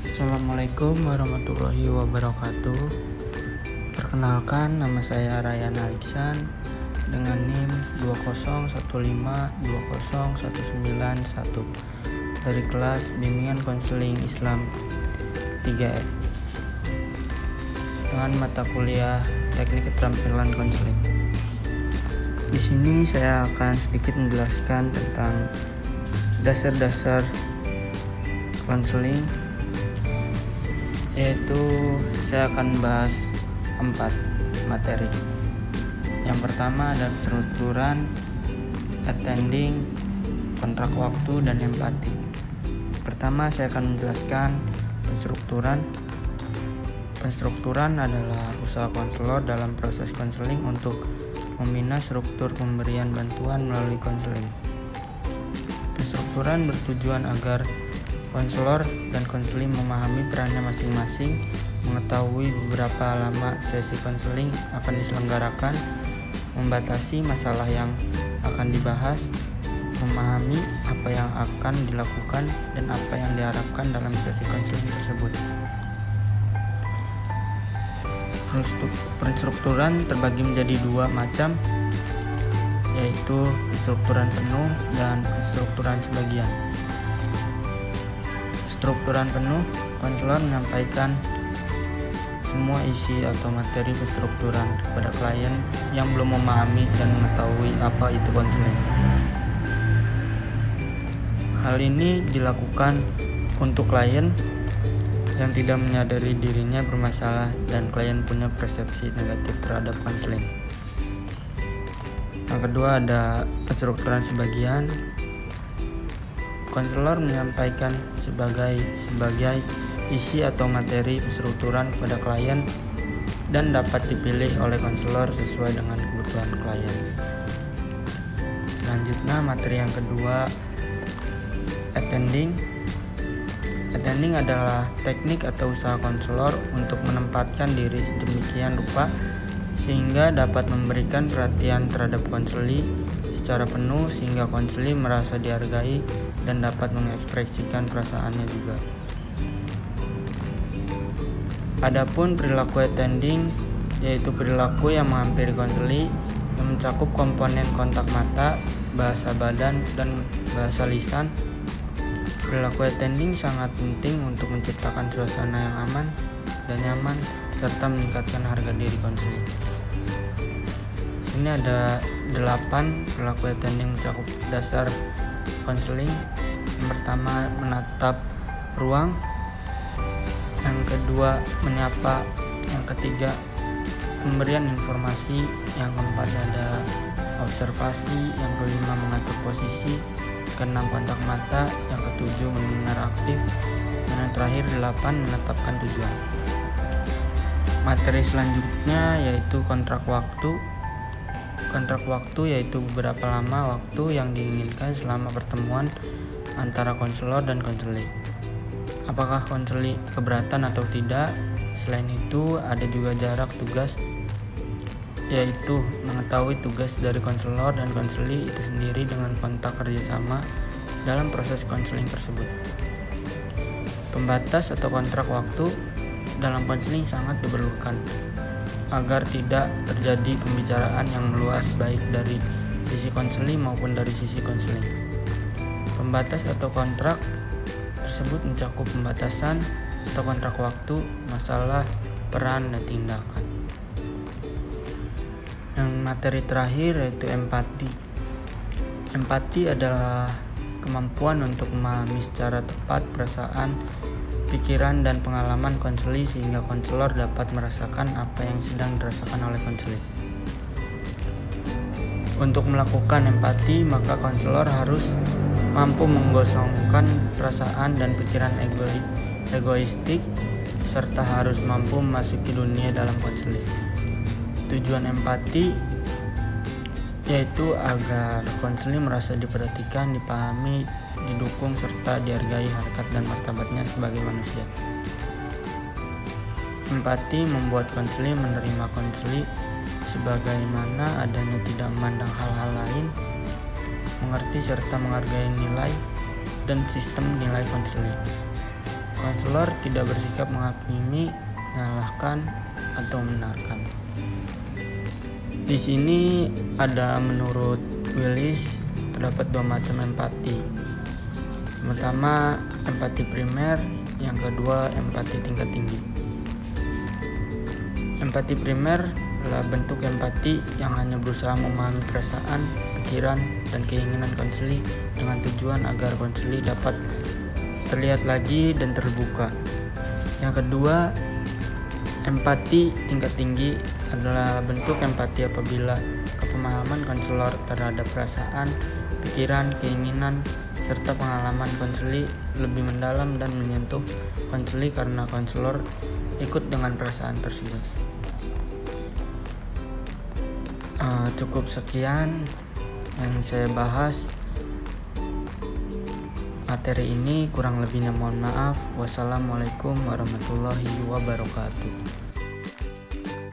Assalamualaikum warahmatullahi wabarakatuh. Perkenalkan, nama saya Ryan Aliksan dengan NIM 201520191 dari kelas Bimbingan Konseling Islam 3E dengan mata kuliah Teknik Keterampilan Konseling. Di sini saya akan sedikit menjelaskan tentang dasar-dasar konseling, yaitu saya akan bahas 4 materi. Yang pertama ada strukturan, attending, kontrak waktu, dan empati. Pertama saya akan menjelaskan penstrukturan. Penstrukturan adalah usaha konselor dalam proses konseling untuk membina struktur pemberian bantuan melalui konseling. Penstrukturan bertujuan agar konselor dan konseling memahami perannya masing-masing, mengetahui beberapa lama sesi konseling akan diselenggarakan, membatasi masalah yang akan dibahas, memahami apa yang akan dilakukan dan apa yang diharapkan dalam sesi konseling tersebut. Penstrukturan terbagi menjadi 2 macam, yaitu penstrukturan penuh dan penstrukturan sebagian. Strukturan penuh, konselor menyampaikan semua isi atau materi penstrukturan kepada klien yang belum memahami dan mengetahui apa itu konseling. Hal ini dilakukan untuk klien yang tidak menyadari dirinya bermasalah dan klien punya persepsi negatif terhadap konseling. Yang kedua ada penstrukturan sebagian. Konselor menyampaikan sebagai isi atau materi penstrukturan kepada klien dan dapat dipilih oleh konselor sesuai dengan kebutuhan klien. Selanjutnya materi yang kedua, attending. Attending adalah teknik atau usaha konselor untuk menempatkan diri sedemikian rupa sehingga dapat memberikan perhatian terhadap konseli secara penuh sehingga konseli merasa dihargai dan dapat mengekspresikan perasaannya juga. Adapun perilaku attending, yaitu perilaku yang menghampiri konseli yang mencakup komponen kontak mata, bahasa badan, dan bahasa lisan. Perilaku attending sangat penting untuk menciptakan suasana yang aman dan nyaman serta meningkatkan harga diri konseling. Ini ada 8 perilaku attending mencakup dasar konseling. Yang pertama menatap ruang, yang kedua menyapa, yang ketiga pemberian informasi, yang keempat ada observasi, yang kelima mengatur posisi, keenam kontak mata, yang ketujuh mendengar aktif, dan yang terakhir 8 menetapkan tujuan. Materi selanjutnya yaitu kontrak waktu. Kontrak waktu yaitu beberapa lama waktu yang diinginkan selama pertemuan antara konselor dan konseli. Apakah konseli keberatan atau tidak? Selain itu ada juga jarak tugas, yaitu mengetahui tugas dari konselor dan konseli itu sendiri dengan kontak kerjasama dalam proses konseling tersebut. Pembatas atau kontrak waktu dalam konseling sangat diperlukan agar tidak terjadi pembicaraan yang meluas baik dari sisi konseli maupun dari sisi konseling. Pembatas atau kontrak tersebut mencakup pembatasan atau kontrak waktu, masalah, peran, dan tindakan. Yang materi terakhir yaitu empati. Empati adalah kemampuan untuk memahami secara tepat perasaan, pikiran, dan pengalaman konseli sehingga konselor dapat merasakan apa yang sedang dirasakan oleh konseli. Untuk melakukan empati, maka konselor harus mampu menggosongkan perasaan dan pikiran egoistik serta harus mampu memasuki dunia dalam konseling. Tujuan empati yaitu agar konseling merasa diperhatikan, dipahami, didukung, serta dihargai harkat dan martabatnya sebagai manusia. Empati membuat konseling menerima konseli sebagaimana adanya, tidak memandang hal-hal lain, mengerti serta menghargai nilai dan sistem nilai konseling. Konselor tidak bersikap menghakimi, menyalahkan, atau membenarkan. Di sini ada menurut Willis terdapat dua macam empati. Pertama, empati primer, yang kedua empati tingkat tinggi. Empati primer adalah bentuk empati yang hanya berusaha memahami perasaan, pikiran, dan keinginan konseli dengan tujuan agar konseli dapat terlihat lagi dan terbuka. Yang kedua, empati tingkat tinggi adalah bentuk empati apabila kepemahaman konselor terhadap perasaan, pikiran, keinginan, serta pengalaman konseli lebih mendalam dan menyentuh konseli karena konselor ikut dengan perasaan tersebut. Cukup sekian yang saya bahas. Materi ini kurang lebihnya mohon maaf. Wassalamualaikum warahmatullahi wabarakatuh.